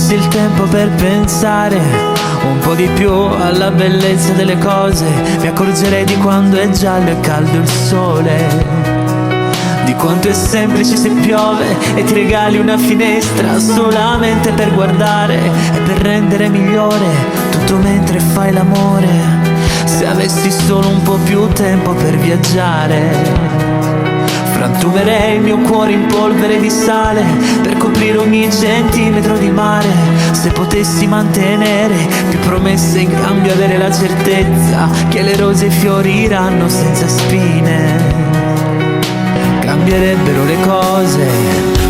avessi il tempo per pensare un po' di più alla bellezza delle cose, mi accorgerei di quando è giallo e caldo il sole, di quanto è semplice se piove e ti regali una finestra solamente per guardare e per rendere migliore tutto mentre fai l'amore. Se avessi solo un po' più tempo per viaggiare, frantumerei il mio cuore in polvere di sale per coprire ogni centimetro di mare. Se potessi mantenere più promesse in cambio avere la certezza che le rose fioriranno senza spine, cambierebbero le cose.